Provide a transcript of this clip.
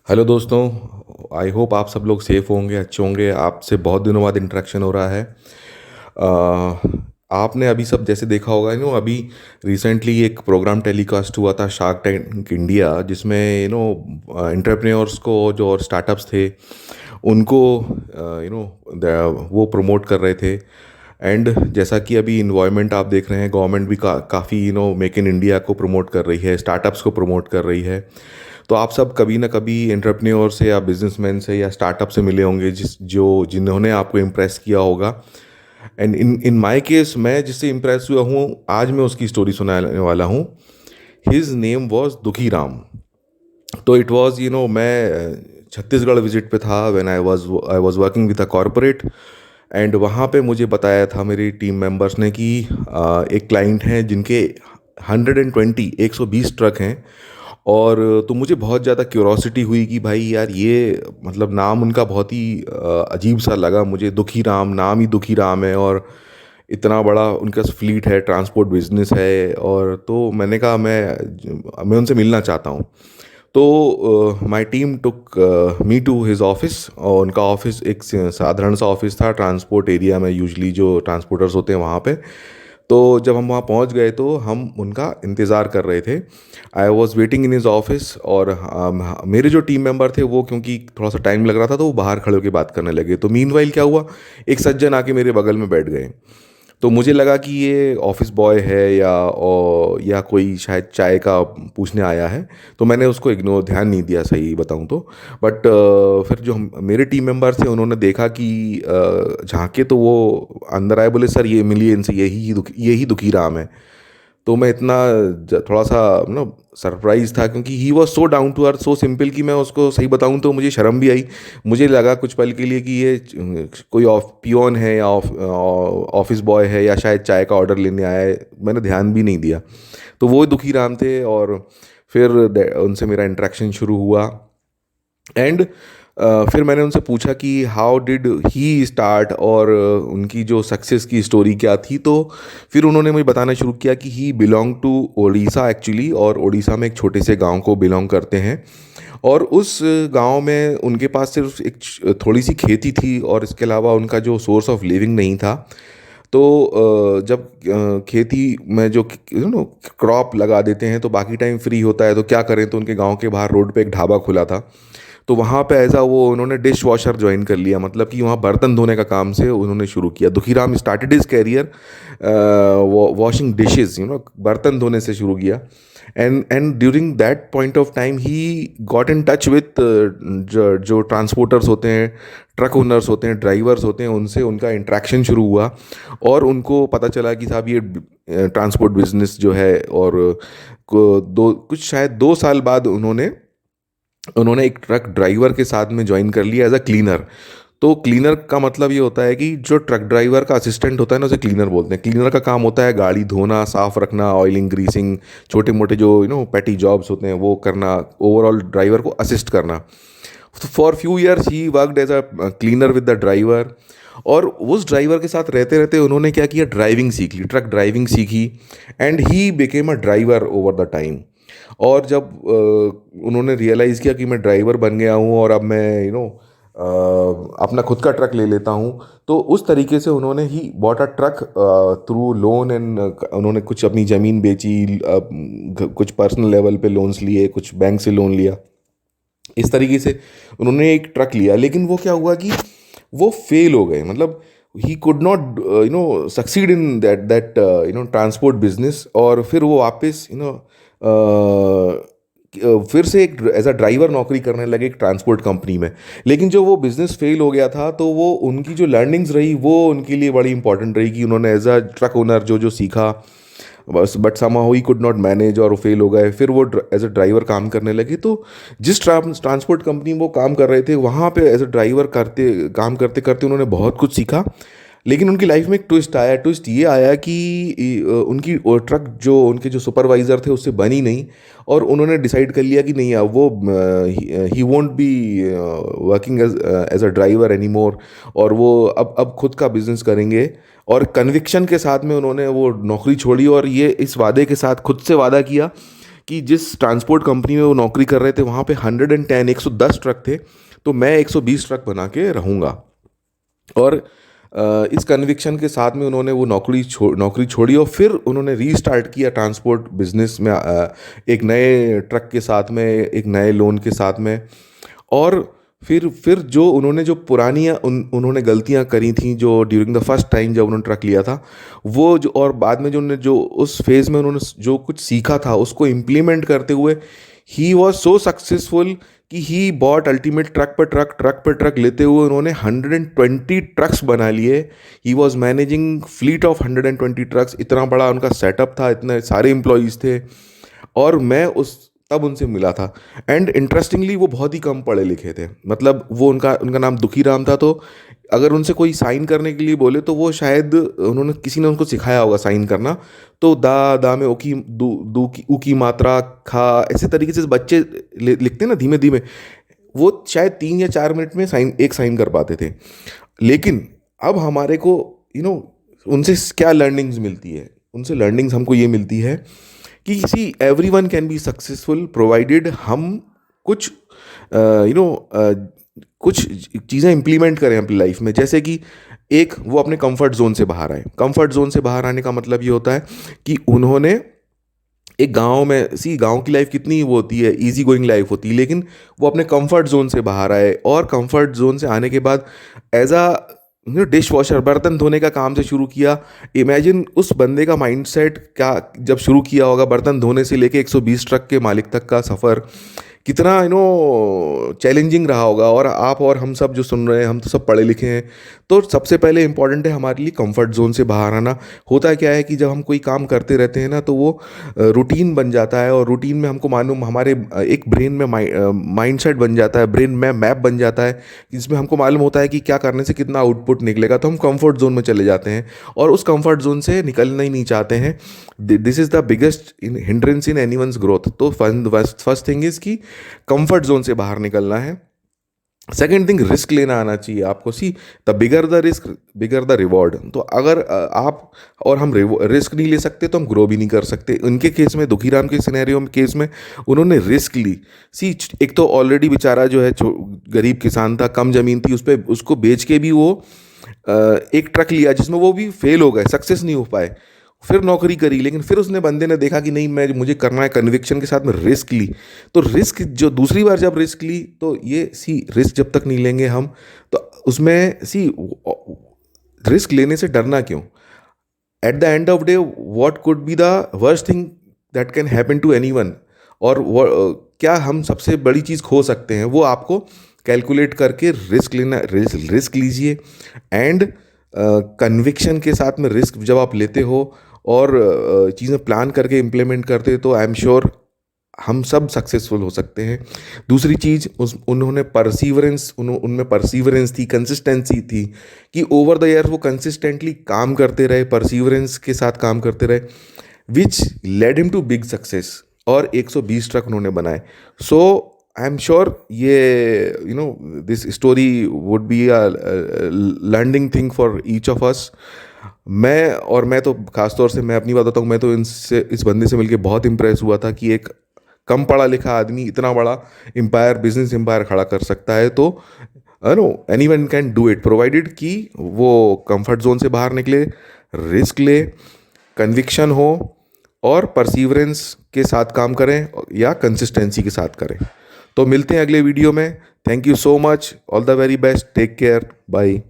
Hello दोस्तों। I hope आप सब लोग सेफ होंगे, अच्छे होंगे। आपसे बहुत दिनों बाद इंटरेक्शन हो रहा है। आपने अभी सब जैसे देखा होगा, अभी रिसेंटली एक प्रोग्राम टेलीकास्ट हुआ था, शार्क टैंक इंडिया, जिसमें एंटरप्रेन्योर्स को जो और स्टार्टअप्स थे उनको वो प्रमोट कर रहे थे। एंड जैसा कि अभी इन्वायरमेंट आप देख रहे हैं, गवर्नमेंट भी काफ़ी मेक इन इंडिया को प्रमोट कर रही है, स्टार्टअप्स को प्रमोट कर रही है। तो आप सब कभी ना कभी एंटरप्रेन्योर से या बिजनेसमैन से या स्टार्टअप से मिले होंगे जिन्होंने आपको इम्प्रेस किया होगा। एंड इन माय केस, मैं जिससे इम्प्रेस हुआ हूँ, आज मैं उसकी स्टोरी सुनाने वाला हूँ। हिज नेम वॉज दुखी राम। तो इट वॉज मैं छत्तीसगढ़ विजिट पे था when I was working with a corporate. And वहाँ पे मुझे बताया था मेरी टीम मेंबर्स ने कि एक क्लाइंट हैं जिनके 120 ट्रक हैं। और तो मुझे बहुत ज़्यादा क्यूरोसिटी हुई कि भाई यार, ये मतलब नाम उनका बहुत ही अजीब सा लगा मुझे। दुखी राम, नाम ही दुखी राम है, और इतना बड़ा उनका फ्लीट है, ट्रांसपोर्ट बिजनेस है। और तो मैंने कहा मैं उनसे मिलना चाहता हूँ। तो my team took me to his office. और उनका ऑफिस एक साधारण सा ऑफिस था ट्रांसपोर्ट एरिया में, यूजली जो ट्रांसपोर्टर्स होते हैं वहाँ पे। तो जब हम वहाँ पहुँच गए तो हम उनका इंतज़ार कर रहे थे। I was waiting in his office. और मेरे जो टीम मेंबर थे वो, क्योंकि थोड़ा सा टाइम लग रहा था, तो वो बाहर खड़े होकर बात करने लगे। तो मीनवाइल क्या हुआ, एक सज्जन आके मेरे बगल में बैठ गए। तो मुझे लगा कि ये ऑफिस बॉय है या कोई शायद चाय का पूछने आया है। तो मैंने उसको इग्नोर, ध्यान नहीं दिया, सही बताऊं तो। बट फिर जो मेरे टीम मेंबर थे उन्होंने देखा कि झांके, तो वो अंदर आए, बोले सर ये मिलिए इनसे, यही दुखी राम है। तो मैं इतना थोड़ा सा सरप्राइज था, क्योंकि he was so down to earth, so simple, कि मैं उसको सही बताऊं तो मुझे शर्म भी आई। मुझे लगा कुछ पल के लिए कि ये कोई पियोन है या ऑफिस बॉय है या शायद चाय का ऑर्डर लेने आया है। मैंने ध्यान भी नहीं दिया। तो वो दुखी राम थे। और फिर उनसे मेरा इंटरेक्शन शुरू हुआ। एंड फिर मैंने उनसे पूछा कि हाउ डिड ही स्टार्ट, और उनकी जो सक्सेस की स्टोरी क्या थी। तो फिर उन्होंने मुझे बताना शुरू किया कि ही बिलोंग टू उड़ीसा एक्चुअली, और उड़ीसा में एक छोटे से गांव को बिलोंग करते हैं। और उस गांव में उनके पास सिर्फ एक थोड़ी सी खेती थी, और इसके अलावा उनका जो सोर्स ऑफ लिविंग नहीं था। तो जब खेती में जो क्रॉप लगा देते हैं तो बाकी टाइम फ्री होता है, तो क्या करें, तो उनके गांव के बाहर रोड पे एक ढाबा खुला था। तो वहाँ पे ऐसा वो उन्होंने डिश वॉशर ज्वाइन कर लिया, मतलब कि वहाँ बर्तन धोने का काम से उन्होंने शुरू किया। Dukhiram started his career washing dishes, बर्तन धोने से शुरू किया। And during that point of time he got in touch with जो ट्रांसपोर्टर्स होते हैं, ट्रक ओनर्स होते हैं, ड्राइवर्स होते हैं, उनसे उनका इंट्रैक्शन शुरू हुआ। और उनको पता चला कि साहब ये ट्रांसपोर्ट बिजनेस जो है। और कुछ शायद 2 साल बाद उन्होंने उन्होंने एक ट्रक ड्राइवर के साथ में ज्वाइन कर लिया एज अ क्लीनर। तो क्लीनर का मतलब ये होता है कि जो ट्रक ड्राइवर का असिस्टेंट होता है ना, उसे क्लीनर बोलते हैं। क्लीनर का काम होता है गाड़ी धोना, साफ रखना, ऑयलिंग, ग्रीसिंग, छोटे मोटे जो पैटी जॉब्स होते हैं वो करना, ओवरऑल ड्राइवर को असिस्ट करना। For few years he worked as a cleaner with the driver. और उस ड्राइवर के साथ रहते रहते उन्होंने क्या किया, ड्राइविंग सीख ली, ट्रक ड्राइविंग सीखी। And he became a driver over the time. और जब उन्होंने रियलाइज़ किया कि मैं ड्राइवर बन गया हूँ और अब मैं अपना खुद का ट्रक ले लेता हूँ, तो उस तरीके से उन्होंने he bought a truck through loan. And उन्होंने कुछ अपनी ज़मीन बेची, कुछ पर्सनल लेवल पे लोन्स लिए, कुछ बैंक से लोन लिया। इस तरीके से उन्होंने एक ट्रक लिया। लेकिन वो क्या हुआ कि वो फेल हो गए, मतलब he could not succeed in that transport business. और फिर वो वापस फिर से एक एज अ ड्राइवर नौकरी करने लगे एक ट्रांसपोर्ट कंपनी में। लेकिन जो वो बिज़नेस फेल हो गया था, तो वो उनकी जो लर्निंग्स रही वो उनके लिए बड़ी इंपॉर्टेंट रही, कि उन्होंने एज अ ट्रक ओनर जो जो सीखा, बस। But somehow he could not manage और वो फेल हो गए। फिर वो एज अ ड्राइवर काम करने लगे। तो जिस ट्रांसपोर्ट कंपनी में वो काम कर रहे थे, वहाँ पे एज अ ड्राइवर काम करते करते उन्होंने बहुत कुछ सीखा। लेकिन उनकी लाइफ में एक ट्विस्ट आया। ट्विस्ट ये आया कि उनकी ट्रक जो उनके जो सुपरवाइज़र थे उससे बनी नहीं। और उन्होंने डिसाइड कर लिया कि नहीं, अब वो he won't be working as a driver any more. और वो अब खुद का बिजनेस करेंगे। और कन्विक्शन के साथ में उन्होंने वो नौकरी छोड़ी, और ये इस वादे के साथ खुद से वादा किया कि जिस ट्रांसपोर्ट कंपनी में वो नौकरी कर रहे थे वहाँ पे 110 110 ट्रक थे, तो मैं 120 ट्रक बना के रहूँगा। और इस कन्विक्शन के साथ में उन्होंने वो नौकरी छोड़ी और फिर उन्होंने रीस्टार्ट किया ट्रांसपोर्ट बिजनेस में, एक नए ट्रक के साथ में, एक नए लोन के साथ में। और फिर जो पुरानी उन्होंने गलतियां करी थी जो ड्यूरिंग द फर्स्ट टाइम जब उन्होंने ट्रक लिया था, वो जो और बाद में जो उन्होंने जो उस फेज़ में उन्होंने जो कुछ सीखा था उसको इम्प्लीमेंट करते हुए ही वॉज सो सक्सेसफुल कि ही बॉट अल्टीमेट, ट्रक पर ट्रक लेते हुए उन्होंने 120 ट्रक्स बना लिए। He was managing fleet of 120 trucks. इतना बड़ा उनका सेटअप था, इतने सारे एम्प्लॉयज़ थे। और मैं उस तब उनसे मिला था। एंड इंटरेस्टिंगली वो बहुत ही कम पढ़े लिखे थे, मतलब वो उनका उनका नाम दुखी राम था। तो अगर उनसे कोई साइन करने के लिए बोले तो वो शायद उन्होंने किसी ने उनको सिखाया होगा साइन करना। तो दा में ओकी दू की ऊ की मात्रा, खा, ऐसे तरीके से बच्चे लिखते हैं ना धीमे धीमे, वो शायद 3 या 4 मिनट में एक साइन कर पाते थे। लेकिन अब हमारे को उनसे क्या लर्निंग्स मिलती है? उनसे लर्निंग्स हमको ये मिलती है कि see everyone can be successful provided हम कुछ कुछ चीज़ें इंप्लीमेंट करें अपनी लाइफ में। जैसे कि एक, वो अपने कंफर्ट जोन से बाहर आए। कंफर्ट जोन से बाहर आने का मतलब ये होता है कि उन्होंने एक गांव में, गांव की लाइफ कितनी वो होती है, इजी गोइंग लाइफ होती है, लेकिन वो अपने कंफर्ट जोन से बाहर आए। और कंफर्ट जोन से आने के बाद एज अ डिश वॉशर, बर्तन धोने का काम से शुरू किया। इमेजिन उस बंदे का माइंडसेट क्या जब शुरू किया होगा, बर्तन धोने से लेके 120 ट्रक के मालिक तक का सफ़र कितना चैलेंजिंग रहा होगा। और आप और हम सब जो सुन रहे हैं, हम तो सब पढ़े लिखे हैं। तो सबसे पहले इंपॉर्टेंट है हमारे लिए कंफर्ट जोन से बाहर आना। होता क्या है कि जब हम कोई काम करते रहते हैं ना, तो वो रूटीन बन जाता है। और रूटीन में हमको मालूम, हमारे एक ब्रेन में माइंडसेट बन जाता है, ब्रेन में मैप बन जाता है, जिसमें हमको मालूम होता है कि क्या करने से कितना आउटपुट निकलेगा। तो हम कंफर्ट जोन में चले जाते हैं और उस कंफर्ट जोन से निकलना ही नहीं चाहते हैं। This is the biggest hindrance in anyone's growth. तो फर्स्ट थिंग इज़ कि कंफर्ट जोन से बाहर निकलना है। सेकेंड थिंग, रिस्क लेना आना चाहिए आपको। See the bigger the risk bigger the reward. तो अगर आप और हम रिस्क नहीं ले सकते तो हम ग्रो भी नहीं कर सकते। उनके केस में, दुखीराम के सिनेरियो में केस में, उन्होंने रिस्क ली। सी एक तो ऑलरेडी बेचारा जो है गरीब किसान था, कम ज़मीन थी उस पर, उसको बेच के भी वो एक ट्रक लिया जिसमें वो भी फेल हो गए, सक्सेस नहीं हो पाए। फिर नौकरी करी, लेकिन फिर उसने बंदे ने देखा कि नहीं, मुझे करना है, कन्विक्शन के साथ में रिस्क ली। तो रिस्क जो दूसरी बार जब रिस्क ली, तो ये रिस्क जब तक नहीं लेंगे हम, तो उसमें रिस्क लेने से डरना क्यों? At the end of day what could be the worst thing that can happen to anyone? और क्या हम सबसे बड़ी चीज़ खो सकते हैं, वो आपको कैलकुलेट करके रिस्क लीजिए। एंड कन्विक्शन के साथ में रिस्क जब आप लेते हो और चीज़ें प्लान करके इम्प्लीमेंट करते हो, तो आई एम श्योर हम सब सक्सेसफुल हो सकते हैं। दूसरी चीज़, उन्होंने उनमें परसीवरेंस थी, कंसिस्टेंसी थी, कि ओवर द ईयर वो कंसिस्टेंटली काम करते रहे, परसीवरेंस के साथ काम करते रहे, which led him to big success. और 120 ट्रक उन्होंने बनाए। सो आई एम श्योर ये this story would be a learning thing for each of us. मैं तो खासतौर से मैं अपनी बात बताऊँ, मैं तो इस बंदे से मिलके बहुत इंप्रेस हुआ था कि एक कम पढ़ा लिखा आदमी इतना बड़ा बिजनेस एम्पायर खड़ा कर सकता है। तो no, anyone can do it, provided कि वो कंफर्ट जोन से बाहर निकले, रिस्क ले, कन्विक्शन हो और परसीवरेंस के साथ काम करें या कंसिस्टेंसी के साथ करें। तो मिलते हैं अगले वीडियो में। Thank you so much, all the very best, take care, bye.